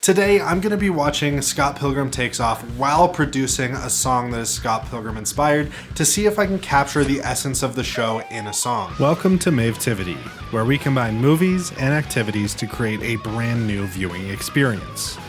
Today, I'm going to be watching Scott Pilgrim Takes Off while producing a song that is Scott Pilgrim inspired to see if I can capture the essence of the show in a song. Welcome to Mavetivity, where we combine movies and activities to create a brand new viewing experience.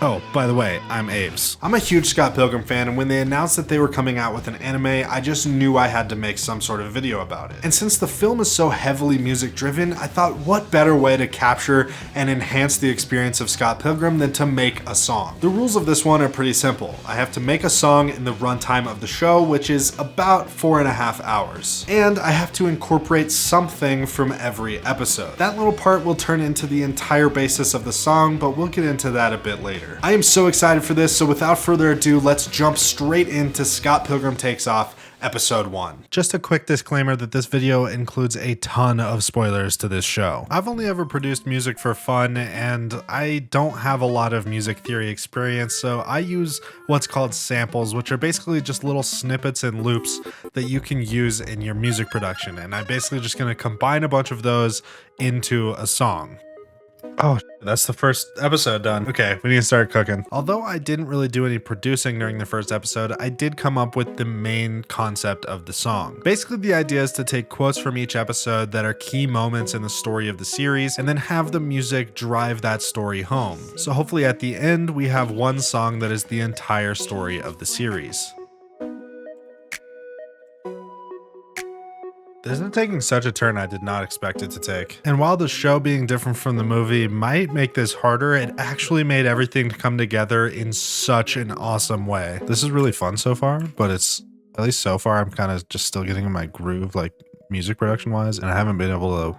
Oh, by the way, I'm Aves. I'm a huge Scott Pilgrim fan, and when they announced that they were coming out with an anime, I just knew I had to make some sort of video about it. And since the film is so heavily music driven, I thought what better way to capture and enhance the experience of Scott Pilgrim than to make a song. The rules of this one are pretty simple. I have to make a song in the runtime of the show, which is about 4.5 hours. And I have to incorporate something from every episode. That little part will turn into the entire basis of the song, but we'll get into that a bit later. I am so excited for this, so without further ado, let's jump straight into Scott Pilgrim Takes Off, Episode 1. Just a quick disclaimer that this video includes a ton of spoilers to this show. I've only ever produced music for fun, and I don't have a lot of music theory experience, so I use what's called samples, which are basically just little snippets and loops that you can use in your music production, and I'm basically just going to combine a bunch of those into a song. Oh, that's the first episode done. Okay, we need to start cooking. Although I didn't really do any producing during the first episode, I did come up with the main concept of the song. Basically, the idea is to take quotes from each episode that are key moments in the story of the series, and then have the music drive that story home. So hopefully at the end, we have one song that is the entire story of the series. This is taking such a turn I did not expect it to take. And while the show being different from the movie might make this harder, it actually made everything come together in such an awesome way. This is really fun so far, but it's, at least so far, I'm kind of just still getting in my groove, like music production wise, and I haven't been able to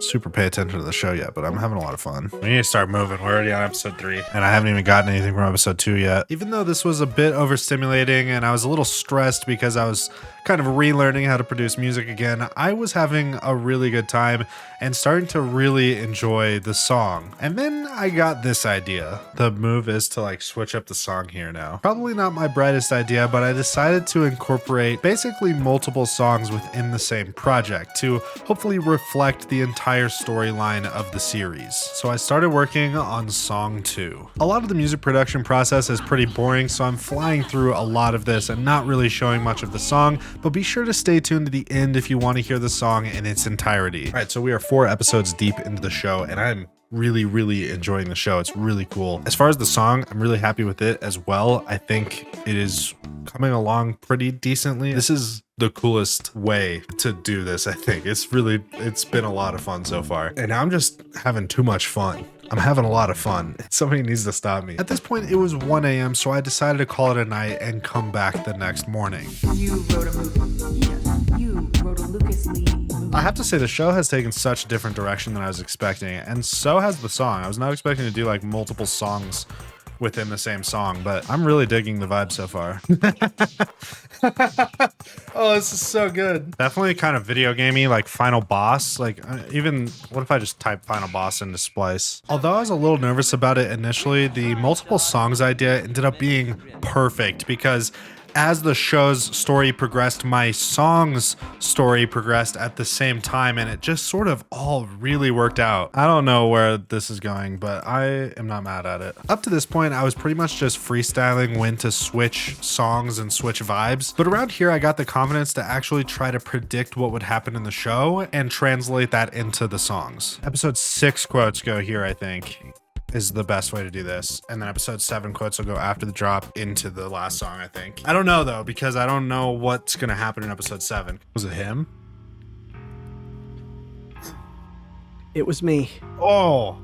super pay attention to the show yet, but I'm having a lot of fun. We need to start moving. We're already on episode 3, and I haven't even gotten anything from episode 2 yet. Even though this was a bit overstimulating and I was a little stressed because I was kind of relearning how to produce music again, I was having a really good time and starting to really enjoy the song. And then I got this idea. The move is to like switch up the song here now. Probably not my brightest idea, but I decided to incorporate basically multiple songs within the same project to hopefully reflect the entire storyline of the series. So I started working on song 2. A lot of the music production process is pretty boring, so I'm flying through a lot of this and not really showing much of the song, but be sure to stay tuned to the end if you want to hear the song in its entirety. All right, so we are 4 episodes deep into the show, and I'm really enjoying the show. It's really cool. As far as the song, I'm really happy with it as well. I think it is coming along pretty decently. This is the coolest way to do this, I think. It's been a lot of fun so far. And I'm just having too much fun. I'm having a lot of fun. Somebody needs to stop me. At this point, it was 1 a.m., so I decided to call it a night and come back the next morning. You wrote a movie. Yes. You wrote a Lucas Lee movie. I have to say the show has taken such a different direction than I was expecting, and so has the song. I was not expecting to do like multiple songs within the same song, but I'm really digging the vibe so far. Oh, this is so good. Definitely kind of video gamey, like Final Boss. Like even, what if I just type Final Boss into Splice? Although I was a little nervous about it initially, the multiple songs idea ended up being perfect because as the show's story progressed, my song's story progressed at the same time, and it just sort of all really worked out. I don't know where this is going, but I am not mad at it. Up to this point, I was pretty much just freestyling when to switch songs and switch vibes, but around here I got the confidence to actually try to predict what would happen in the show and translate that into the songs. Episode 6 quotes go here, I think, is the best way to do this. And then episode 7 quotes will go after the drop into the last song, I think. I don't know though, because I don't know what's gonna happen in episode 7. Was it him? It was me. Oh,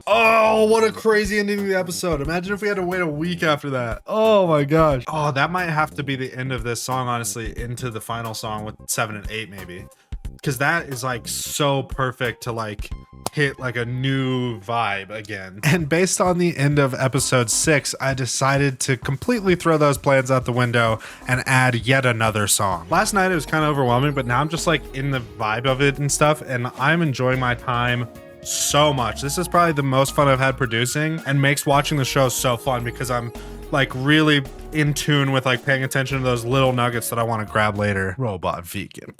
what a crazy ending to the episode. Imagine if we had to wait a week after that. Oh my gosh. Oh, that might have to be the end of this song, honestly, into the final song with 7 and 8 maybe. Because that is like so perfect to like hit like a new vibe again. And based on the end of episode 6, I decided to completely throw those plans out the window and add yet another song. Last night it was kind of overwhelming, but now I'm just like in the vibe of it and stuff, and I'm enjoying my time so much. This is probably the most fun I've had producing, and makes watching the show so fun because I'm like really in tune with like paying attention to those little nuggets that I want to grab later. Robot vegan.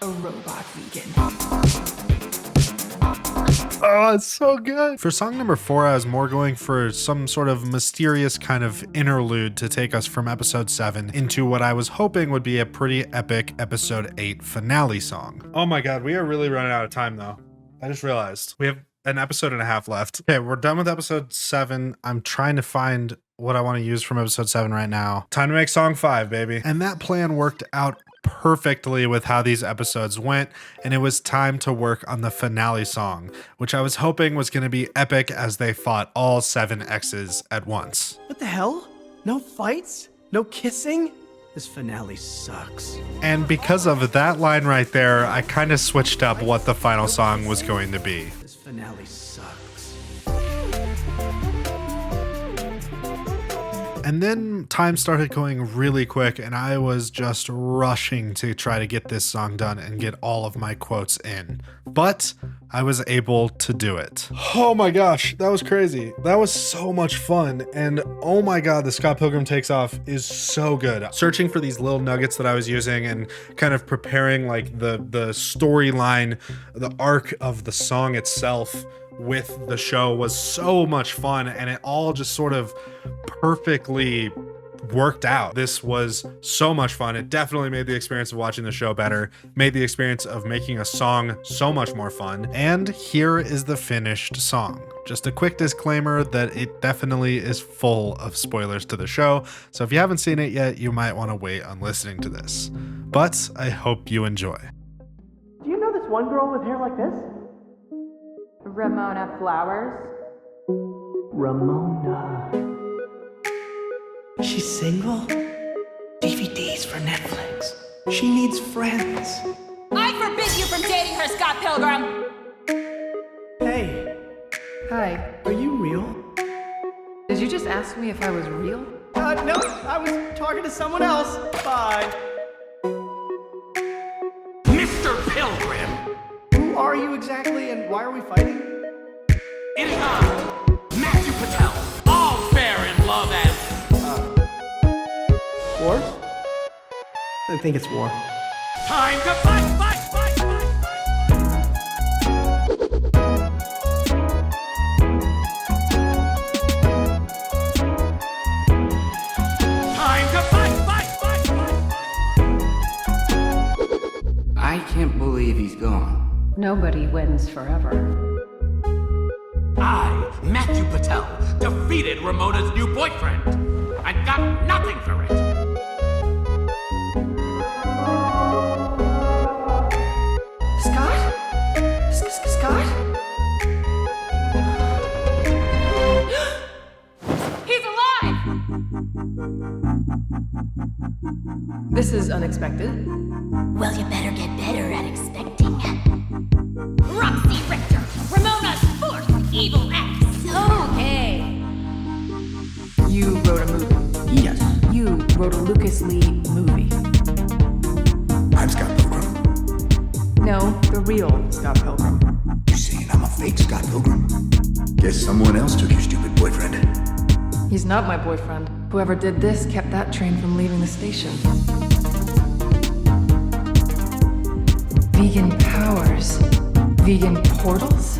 A robot vegan. Oh, it's so good. For song number 4, I was more going for some sort of mysterious kind of interlude to take us from episode 7 into what I was hoping would be a pretty epic episode 8 finale song. Oh my god, we are really running out of time though. I just realized we have an episode and a half left. Okay, we're done with episode 7. I'm trying to find what I want to use from episode 7 right now. Time to make song 5, baby. And that plan worked out perfectly with how these episodes went, and it was time to work on the finale song, which I was hoping was going to be epic as they fought all 7 exes at once. What the hell? No fights? No kissing? This finale sucks. And because of that line right there, I kind of switched up what the final song was going to be. This finale sucks. And then time started going really quick, and I was just rushing to try to get this song done and get all of my quotes in. But I was able to do it. Oh my gosh, that was crazy. That was so much fun. And oh my god, the Scott Pilgrim Takes Off is so good. Searching for these little nuggets that I was using and kind of preparing like the storyline, the arc of the song itself with the show was so much fun, and it all just sort of perfectly worked out. This was so much fun. It definitely made the experience of watching the show better, made the experience of making a song so much more fun. And here is the finished song. Just a quick disclaimer that it definitely is full of spoilers to the show, so if you haven't seen it yet, you might want to wait on listening to this. But I hope you enjoy. Do you know this one girl with hair like this? Ramona Flowers? Ramona. She's single? DVDs for Netflix. She needs friends. I forbid you from dating her, Scott Pilgrim! Hey, Hi. are you real? Did you just ask me if I was real? No, I was talking to someone else. Bye. Mr. Pilgrim! Who are you exactly, and why are we fighting? It is I, Matthew Patel, all fair in love as... War? I think it's war. Time to fight, fight, fight, fight, Time to fight, fight, fight, fight. I can't believe he's gone. Nobody wins forever. I, Matthew Patel, defeated Ramona's new boyfriend. I got nothing for it. Scott? Scott? He's alive! This is unexpected. Well, you better get better at expecting. Roxy Richter, Ramona's fourth evil ex. Okay. You wrote a movie. Yes, You wrote a Lucas Lee movie. I'm Scott Pilgrim. No, the real Scott Pilgrim. You saying I'm a fake Scott Pilgrim? Guess someone else took your stupid boyfriend. He's not my boyfriend. Whoever did this kept that train from leaving the station. Vegan powers. Vegan portals?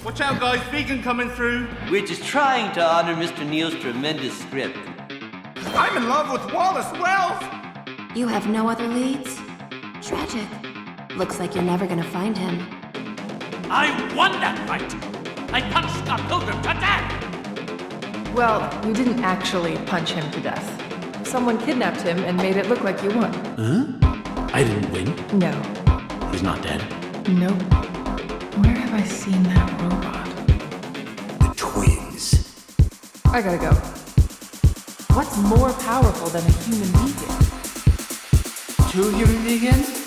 Watch out, guys, vegan coming through. We're just trying to honor Mr. Neal's tremendous script. I'm in love with Wallace Wells. You have no other leads? Tragic. Looks like you're never gonna find him. I won that fight. I punched Scott Pilgrim to death. Well, you didn't actually punch him to death. Someone kidnapped him and made it look like you won. I didn't win. No. He's not dead. Nope. Where have I seen that robot? The twins. I gotta go. What's more powerful than a human vegan? 2 human vegans?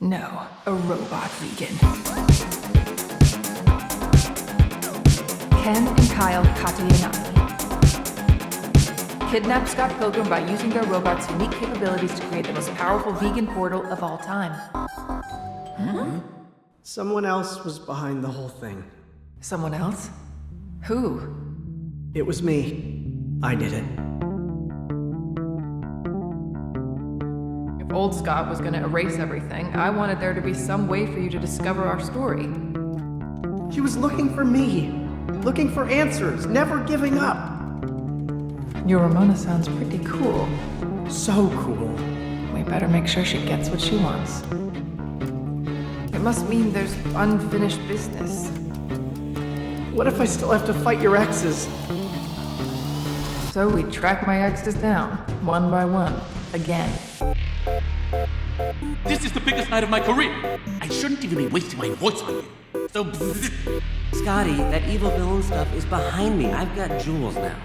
No, a robot vegan. Ken and Kyle Katayanagi kidnapped Scott Pilgrim by using their robot's unique capabilities to create the most powerful vegan portal of all time. Someone else was behind the whole thing. Someone else? Who? It was me. I did it. If old Scott was gonna erase everything, I wanted there to be some way for you to discover our story. She was looking for me, looking for answers, never giving up. Your Ramona sounds pretty cool. So cool. We better make sure she gets what she wants. It must mean there's unfinished business. What if I still have to fight your exes? So we track my exes down, one by one, again. This is the biggest night of my career. I shouldn't even be wasting my voice on you. So, Scotty, that evil villain stuff is behind me. I've got jewels now.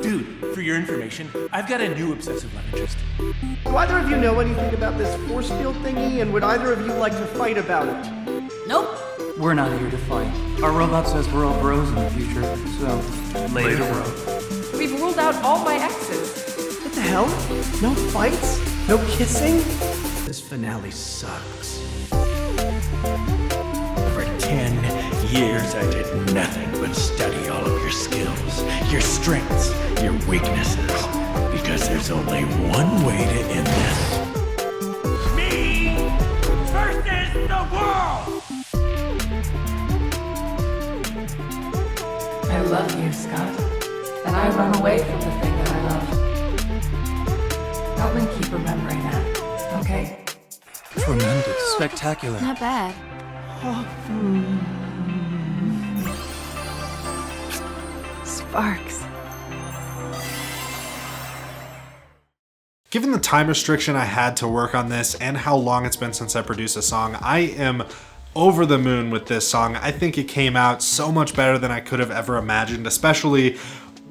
Dude, for your information, I've got a new obsessive love interest. Do either of you know anything about this force field thingy, and would either of you like to fight about it? Nope. We're not here to fight. Our robot says we're all bros in the future, so later, bro. We've ruled out all my exes. What the hell? No fights? No kissing? This finale sucks. For 10 years, I did nothing but study all of your skills, your strengths, your weaknesses. Because there's only one way to end this. me versus the world! I love you, Scott. And I run away from the thing that I love. Help me keep remembering that, okay? Tremendous. Spectacular. Not bad. Sparks. Given the time restriction I had to work on this and how long it's been since I produced a song, I am over the moon with this song. I think it came out so much better than I could have ever imagined, especially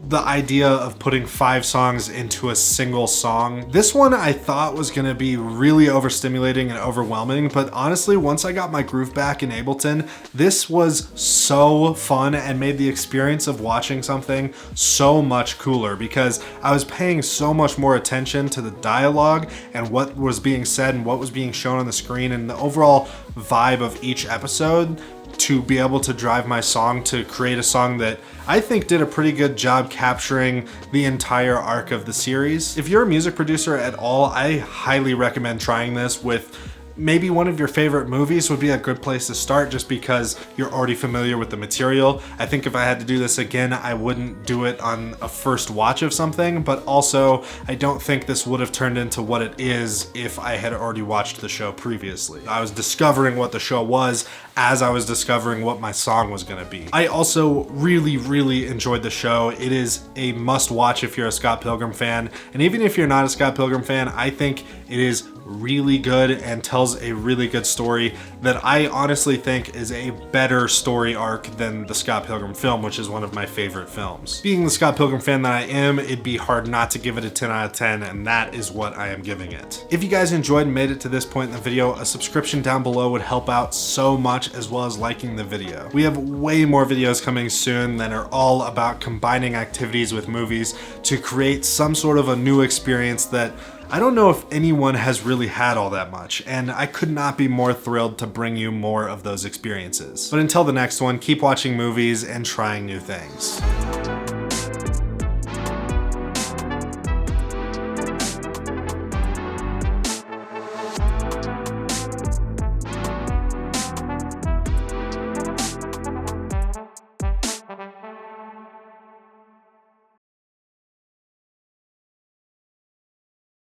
the idea of putting 5 songs into a single song. This one I thought was gonna be really overstimulating and overwhelming, but honestly, once I got my groove back in Ableton, this was so fun and made the experience of watching something so much cooler because I was paying so much more attention to the dialogue and what was being said and what was being shown on the screen and the overall vibe of each episode to be able to drive my song to create a song that I think did a pretty good job capturing the entire arc of the series. If you're a music producer at all, I highly recommend trying this with maybe one of your favorite movies would be a good place to start just because you're already familiar with the material. I think if I had to do this again, I wouldn't do it on a first watch of something, but also I don't think this would have turned into what it is if I had already watched the show previously. I was discovering what the show was as I was discovering what my song was gonna be. I also really enjoyed the show. It is a must watch if you're a Scott Pilgrim fan, and even if you're not a Scott Pilgrim fan, I think it is really good and tells a really good story that I honestly think is a better story arc than the Scott Pilgrim film, which is one of my favorite films. Being the Scott Pilgrim fan that I am, it'd be hard not to give it a 10 out of 10, and that is what I am giving it. If you guys enjoyed and made it to this point in the video, a subscription down below would help out so much, as well as liking the video. We have way more videos coming soon that are all about combining activities with movies to create some sort of a new experience that I don't know if anyone has really had all that much, and I could not be more thrilled to bring you more of those experiences. But until the next one, keep watching movies and trying new things.